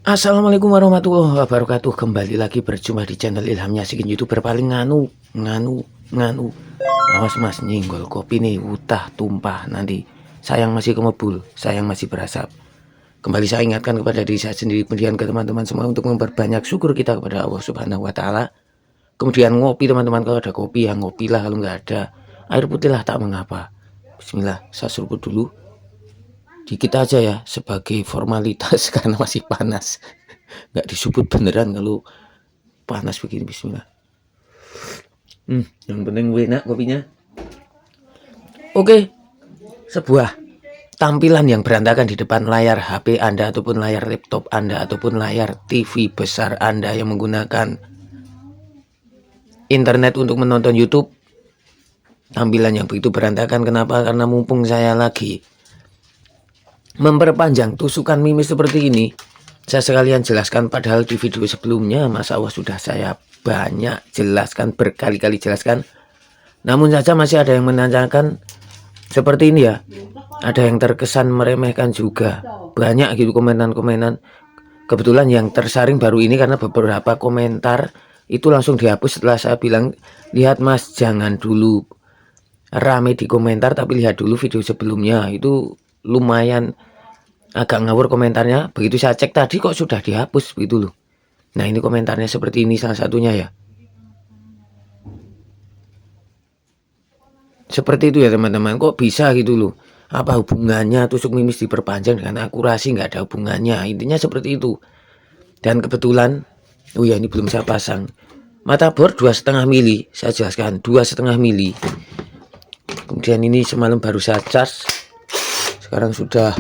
Assalamualaikum warahmatullahi wabarakatuh. Kembali lagi berjumpa di channel Ilham Yasikin, YouTuber paling nganu. Awas mas, nyenggol kopi nih, utah tumpah nanti. Sayang masih kemebul, sayang masih berasap. Kembali saya ingatkan kepada diri saya sendiri, kemudian ke teman-teman semua untuk memperbanyak syukur kita kepada Allah Subhanahu wa taala. Kemudian ngopi teman-teman, kalau ada kopi ya ngopilah, kalau nggak ada air putih lah tak mengapa. Bismillah, saya seruput dulu. Dikit aja ya sebagai formalitas karena masih panas. Nggak disebut beneran kalau panas begini. Bismillah. Yang penting enak kopinya. Oke, sebuah tampilan yang berantakan di depan layar HP Anda ataupun layar laptop Anda ataupun layar TV besar Anda yang menggunakan internet untuk menonton YouTube. Tampilan yang begitu berantakan, kenapa? Karena mumpung saya lagi memperpanjang tusukan mimis seperti ini, saya sekalian jelaskan, padahal di video sebelumnya Mas Allah sudah saya banyak jelaskan, berkali-kali jelaskan. Namun saja masih ada yang menanyakan seperti ini ya. Ada yang terkesan meremehkan juga. Banyak gitu komenan-komenan. Kebetulan yang tersaring baru ini karena beberapa komentar itu langsung dihapus setelah saya bilang, lihat mas, jangan dulu rame di komentar tapi lihat dulu video sebelumnya. Itu lumayan agak ngawur komentarnya. Begitu saya cek tadi kok sudah dihapus begitu loh. Nah ini komentarnya seperti ini salah satunya ya. Seperti itu ya teman-teman, kok bisa gitu loh. Apa hubungannya tusuk mimis diperpanjang dengan akurasi? Nggak ada hubungannya, intinya seperti itu. Dan kebetulan, oh ya ini belum saya pasang. Mata bor 2,5 mili, saya jelaskan 2,5 mili. Kemudian ini semalam baru saya charge. Sekarang sudah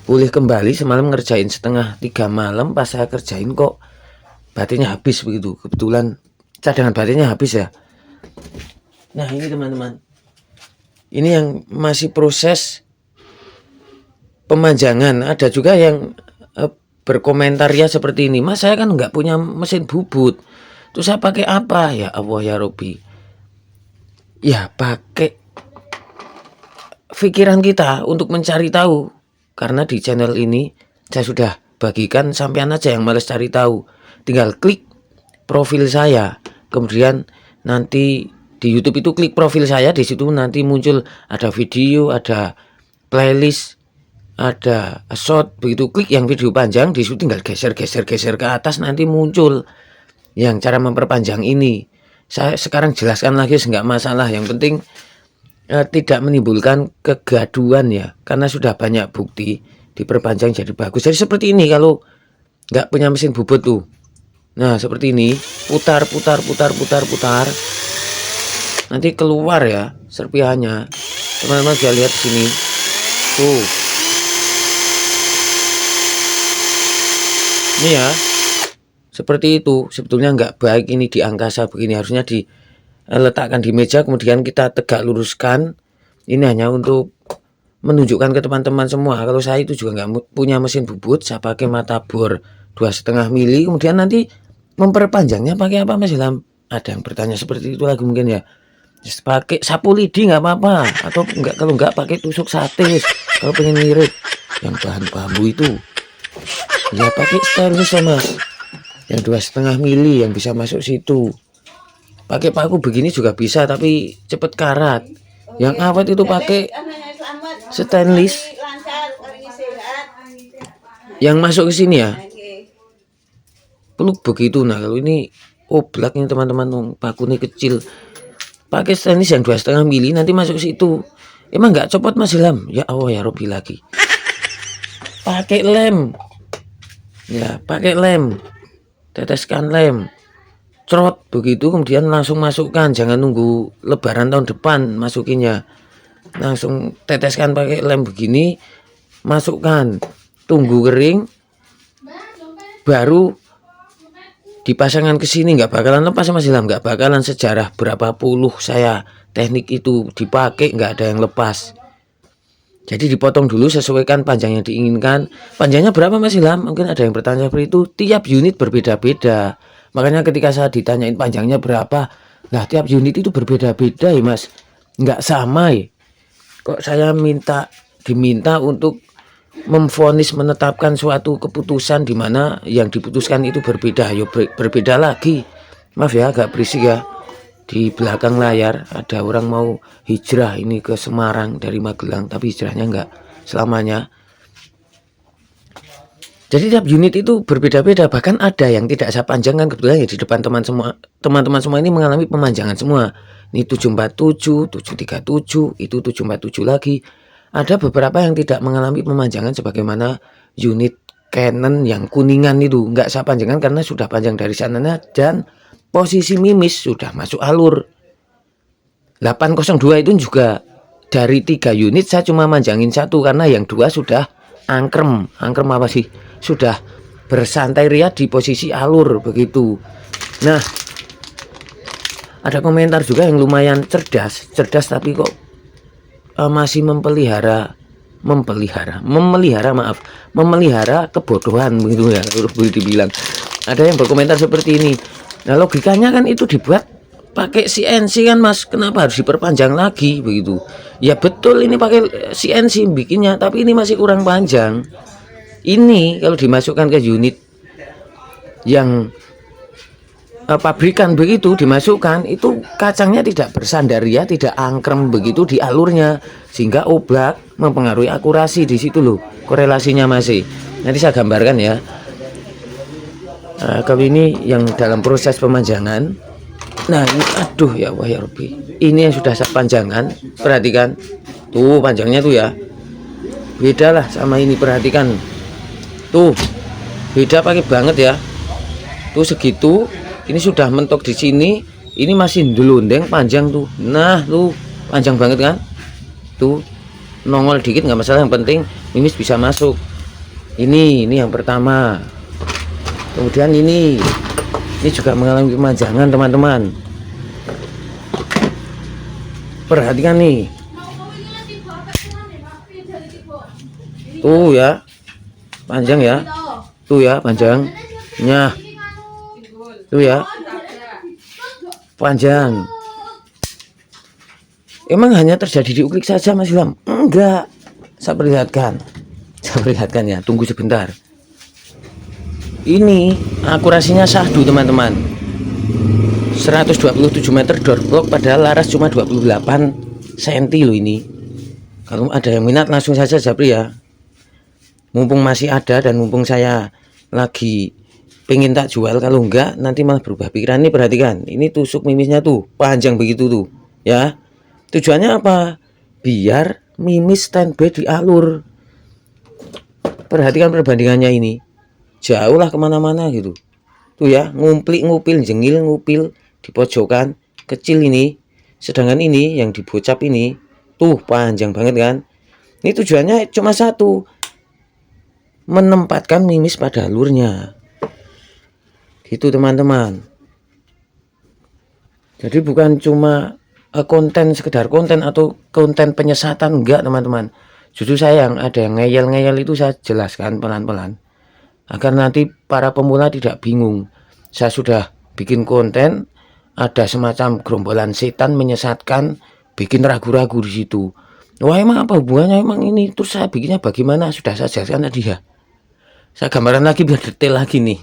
pulih kembali. Semalam ngerjain setengah 3 malam, pas saya kerjain kok baterainya habis begitu. Kebetulan cadangan baterainya habis ya. Nah ini teman-teman, ini yang masih proses pemanjangan. Ada juga yang berkomentar ya seperti ini, mas saya kan nggak punya mesin bubut, terus saya pakai apa? Ya Allah ya Robi, ya pakai pikiran kita untuk mencari tahu. Karena di channel ini saya sudah bagikan, sampean aja yang males cari tahu, tinggal klik profil saya, kemudian nanti di YouTube itu klik profil saya, di situ nanti muncul ada video, ada playlist, ada short. Begitu klik yang video panjang, di situ tinggal geser ke atas, nanti muncul yang cara memperpanjang ini. Saya sekarang jelaskan lagi, enggak masalah, yang penting tidak menimbulkan kegaduhan ya, karena sudah banyak bukti diperpanjang jadi bagus. Jadi seperti ini kalau nggak punya mesin bubut tuh. Nah seperti ini, putar, nanti keluar ya serpihannya. Teman-teman bisa lihat di sini tuh, ini ya seperti itu. Sebetulnya nggak baik ini di angkasa begini, harusnya diletakkan di meja kemudian kita tegak luruskan. Ini hanya untuk menunjukkan ke teman-teman semua kalau saya itu juga nggak punya mesin bubut. Saya pakai mata bor 2,5 mili, kemudian nanti memperpanjangnya pakai apa mas Ilham? Ada yang bertanya seperti itu lagi mungkin ya. Just pakai sapu lidi nggak apa-apa, atau enggak, kalau nggak pakai tusuk sate kalau pengen ngirit yang bahan bambu itu ya pakai stainless ya mas, yang 2,5 mili yang bisa masuk situ. Pakai paku begini juga bisa tapi cepet karat. Yang awet itu pakai stainless yang masuk ke sini ya, peluk begitu. Nah kalau ini oblak ini teman-teman, paku ini kecil, pakai stainless yang 2,5 mili nanti masuk situ. Emang nggak copot mas Ilham? Ya Allah ya Robi lagi. Pakai lem ya, pakai lem, teteskan lem, cerot begitu, kemudian langsung masukkan. Jangan nunggu lebaran tahun depan masukinnya, langsung teteskan pakai lem begini, masukkan, tunggu kering, baru dipasangkan ke sini. Nggak bakalan lepas mas Ilham, nggak bakalan. Sejarah berapa puluh saya teknik itu dipakai nggak ada yang lepas. Jadi dipotong dulu, sesuaikan panjang yang diinginkan. Panjangnya berapa mas Ilham? Mungkin ada yang bertanya seperti itu. Tiap unit berbeda-beda, makanya ketika saya ditanyain panjangnya berapa, lah tiap unit itu berbeda-beda ya mas, nggak sama ya. Kok saya diminta untuk memvonis menetapkan suatu keputusan di mana yang diputuskan itu berbeda, berbeda lagi. Maaf ya agak berisik ya. Di belakang layar ada orang mau hijrah ini ke Semarang dari Magelang, tapi hijrahnya enggak selamanya. Jadi tiap unit itu berbeda-beda, bahkan ada yang tidak saya panjangkan kebetulan ya di depan teman-teman semua ini mengalami pemanjangan semua. Ini 747, 737, itu 747 lagi. Ada beberapa yang tidak mengalami pemanjangan sebagaimana unit Canon yang kuningan itu enggak saya panjangkan karena sudah panjang dari sananya dan posisi mimis sudah masuk alur. 802 itu juga dari 3 unit saya cuma manjangin 1 karena yang 2 sudah angkrem apa sih, sudah bersantai ria di posisi alur begitu. Nah, ada komentar juga yang lumayan cerdas tapi kok masih memelihara kebodohan begitu ya, boleh dibilang. Ada yang berkomentar seperti ini. Nah, logikanya kan itu dibuat pakai CNC kan Mas, kenapa harus diperpanjang lagi begitu? Ya betul ini pakai CNC bikinnya, tapi ini masih kurang panjang. Ini kalau dimasukkan ke unit yang pabrikan begitu dimasukkan, itu kacangnya tidak bersandar ya, tidak angkrem begitu di alurnya, sehingga oblak mempengaruhi akurasi di situ loh, korelasinya masih. Nanti saya gambarkan ya. Kalau ini yang dalam proses pemanjangan. Nah ini aduh ya Allah ya Rabbi, ini yang sudah saya panjangkan, perhatikan tuh panjangnya tuh ya, beda lah sama ini, perhatikan tuh beda pakai banget ya, tuh segitu, ini sudah mentok di sini, ini masih delundeng panjang tuh, nah tuh panjang banget kan, tuh nongol dikit nggak masalah, yang penting mimis bisa masuk. Ini yang pertama. Kemudian ini juga mengalami pemanjangan teman-teman. Perhatikan nih. Tuh ya. Panjang ya. Tuh ya panjangnya. Tuh ya. Panjang. Emang hanya terjadi di uklik saja Mas Ilham? Enggak. Saya perlihatkan ya. Tunggu sebentar. Ini akurasinya sahdu teman-teman, 127 meter door block padahal laras cuma 28 cm loh ini. Kalau ada yang minat langsung saja Japri ya, mumpung masih ada dan mumpung saya lagi pengen tak jual, kalau enggak nanti malah berubah pikiran. Nih perhatikan, ini tusuk mimisnya tuh panjang begitu tuh ya. Tujuannya apa? Biar mimis standby di alur. Perhatikan perbandingannya ini, jauh lah kemana-mana gitu tuh ya, ngupil jengil ngupil di pojokan kecil ini, sedangkan ini yang dibocap ini tuh panjang banget kan. Ini tujuannya cuma satu, menempatkan mimis pada alurnya gitu teman-teman. Jadi bukan cuma konten, sekedar konten atau konten penyesatan, enggak teman-teman. Justru sayang ada yang ngeyel itu saya jelaskan pelan-pelan agar nanti para pemula tidak bingung. Saya sudah bikin konten, ada semacam gerombolan setan menyesatkan, bikin ragu-ragu di situ. Wah emang apa hubungannya emang ini? Terus saya bikinnya bagaimana? Sudah saya jelaskan tadi ya. Saya gambarkan lagi biar detail lagi nih.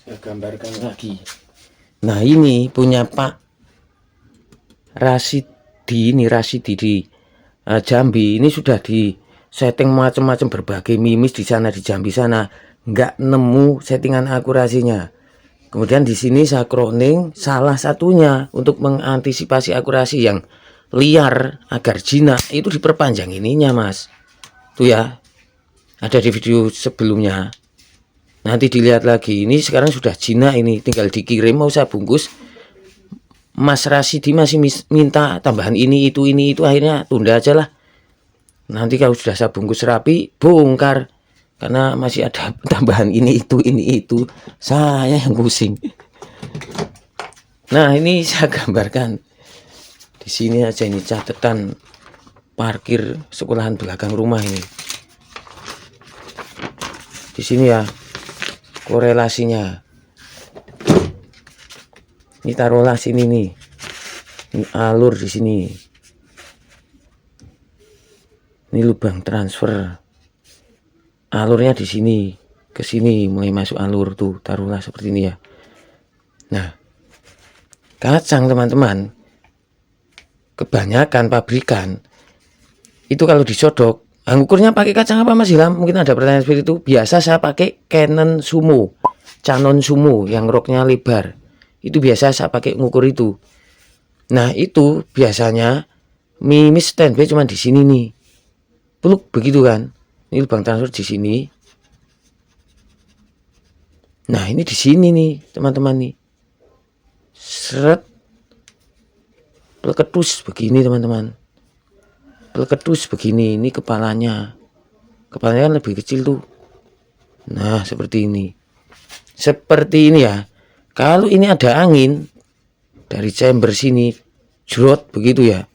Saya gambarkan lagi. Nah ini punya Pak Rasidi, ini Rasidi di Jambi. Ini sudah di setting macam-macam berbagai mimis di sana di Jambi sana, nggak nemu settingan akurasinya. Kemudian di sini saya crowning salah satunya untuk mengantisipasi akurasi yang liar agar jinak itu diperpanjang ininya Mas. Tuh ya, ada di video sebelumnya. Nanti dilihat lagi. Ini sekarang sudah jinak, ini tinggal dikirim mau saya bungkus. Mas Rasidi masih minta tambahan ini itu akhirnya tunda aja lah. Nanti kalau sudah saya bungkus rapi, bongkar. Karena masih ada tambahan ini itu. Saya yang pusing. Nah, ini saya gambarkan. Di sini aja ini catatan parkir sekolahan belakang rumah ini. Di sini ya korelasinya. Ini taruhlah sini nih. Ini alur di sini. Ini lubang transfer. alurnya di sini, ke sini mulai masuk alur tuh, taruhlah seperti ini ya. Nah, kacang teman-teman, kebanyakan pabrikan itu kalau disodok, ukurnya pakai kacang apa Mas Ilham? Mungkin ada pertanyaan seperti itu. Biasa saya pakai Canon Sumo, Canon Sumo yang roknya lebar. Itu biasa saya pakai ngukur itu. Nah itu biasanya mimis standby cuma di sini nih. Peluk begitu kan. Ini lubang transfer di sini. Nah ini di sini nih teman-teman nih. Seret. Peleketus begini teman-teman. Peleketus begini. Ini kepalanya. Kepalanya kan lebih kecil tuh. Nah seperti ini. Seperti ini ya. Kalau ini ada angin dari chamber sini jrot begitu ya,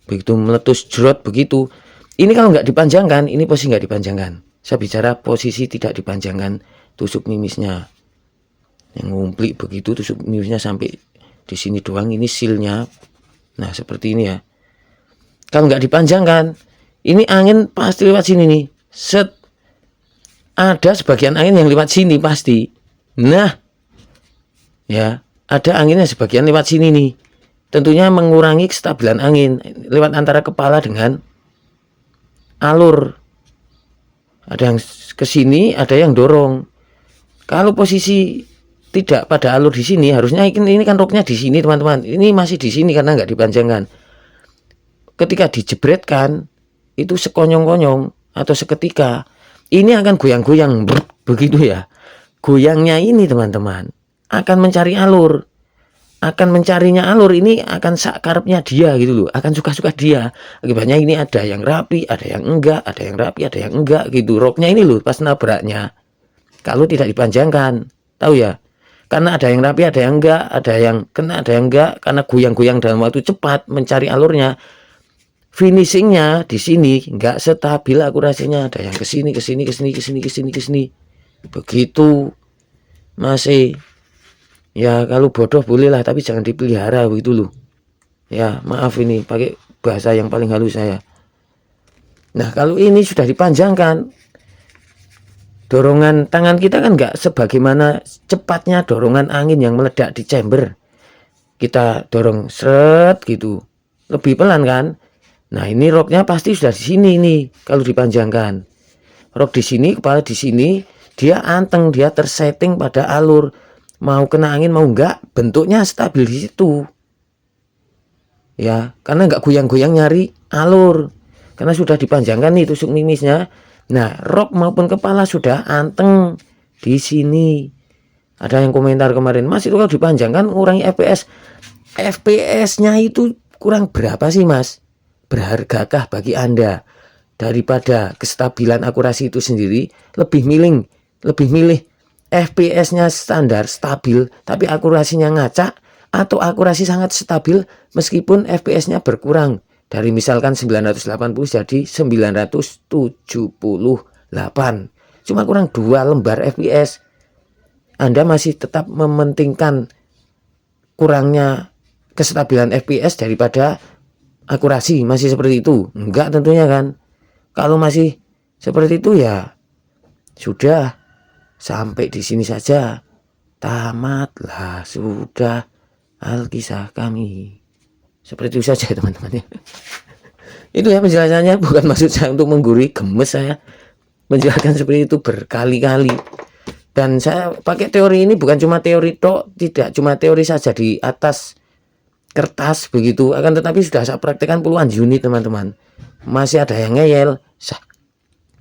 begitu meletus jrot begitu, ini kalau nggak dipanjangkan, ini posisi nggak dipanjangkan, saya bicara posisi tidak dipanjangkan tusuk mimisnya yang ngumplik begitu, tusuk mimisnya sampai di sini doang, ini silnya. Nah seperti ini ya, kalau nggak dipanjangkan ini angin pasti lewat sini nih, set, ada sebagian angin yang lewat sini pasti. Nah ya, ada anginnya sebagian lewat sini nih. Tentunya mengurangi kestabilan angin lewat antara kepala dengan alur. Ada yang ke sini, ada yang dorong. Kalau posisi tidak pada alur di sini, harusnya ini kan roknya di sini teman-teman. Ini masih di sini karena nggak dipanjangkan. Ketika dijebretkan, itu sekonyong-konyong atau seketika, ini akan goyang-goyang begitu ya. Goyangnya ini teman-teman akan mencari alur, akan mencarinya alur, ini akan sakarepnya dia gitu loh, akan suka-suka dia. Akibatnya ini ada yang rapi, ada yang enggak, ada yang rapi, ada yang enggak gitu. Roknya ini loh pas nabraknya, kalau tidak dipanjangkan, tahu ya, karena ada yang rapi, ada yang enggak, ada yang kena, ada yang enggak, karena goyang-goyang dalam waktu cepat mencari alurnya, finishingnya di sini enggak stabil akurasinya, ada yang kesini, kesini, kesini, kesini, kesini, kesini, begitu masih. Ya kalau bodoh bolehlah, tapi jangan dipelihara begitu loh. Ya maaf ini pakai bahasa yang paling halus saya. Nah kalau ini sudah dipanjangkan, dorongan tangan kita kan nggak sebagaimana cepatnya dorongan angin yang meledak di chamber. Kita dorong seret gitu, lebih pelan kan. Nah ini roknya pasti sudah di sini nih kalau dipanjangkan. Rok di sini, kepala di sini, dia anteng, dia tersetting pada alur. Mau kena angin mau enggak, bentuknya stabil di situ. Ya, karena enggak goyang-goyang nyari alur. Karena sudah dipanjangkan nih tusuk mimisnya. Nah, rok maupun kepala sudah anteng di sini. Ada yang komentar kemarin, Mas itu kalau dipanjangkan ngurangi FPS. FPS-nya itu kurang berapa sih Mas? Berhargakah bagi Anda? Daripada kestabilan akurasi itu sendiri, lebih milih FPS-nya standar stabil tapi akurasinya ngacak, atau akurasi sangat stabil meskipun FPS-nya berkurang dari misalkan 980 jadi 978, cuma kurang 2 lembar FPS. Anda masih tetap mementingkan kurangnya kestabilan FPS daripada akurasi, masih seperti itu? Enggak tentunya kan. Kalau masih seperti itu ya sudah, sampai di sini saja, tamatlah sudah alkisah kami. Seperti itu saja teman-teman ya. Itu ya penjelasannya, bukan maksud saya untuk menggurui, gemes saya menjelaskan seperti itu berkali-kali. Dan saya pakai teori ini bukan cuma teori tok, tidak cuma teori saja di atas kertas begitu, akan tetapi sudah saya praktekkan puluhan unit teman-teman. Masih ada yang ngeyel,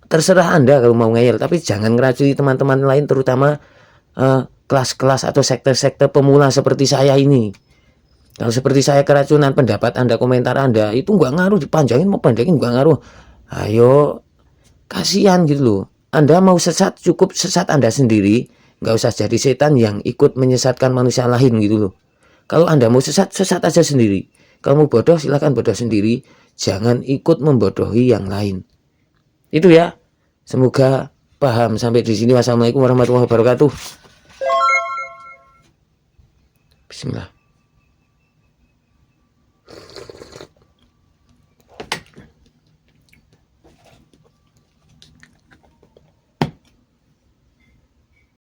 terserah Anda kalau mau ngeyel, tapi jangan ngeracuni teman-teman lain, terutama kelas-kelas atau sektor-sektor pemula seperti saya ini. Kalau seperti saya keracunan, pendapat Anda, komentar Anda itu nggak ngaruh, dipanjangin mau panjangin nggak ngaruh. Ayo, kasihan gitu loh. Anda mau sesat, cukup sesat Anda sendiri, nggak usah jadi setan yang ikut menyesatkan manusia lain gitu loh. Kalau Anda mau sesat, sesat aja sendiri. Kalau mau bodoh, silakan bodoh sendiri. Jangan ikut membodohi yang lain. Itu ya. Semoga paham sampai di sini. Wassalamualaikum warahmatullahi wabarakatuh. Bismillah.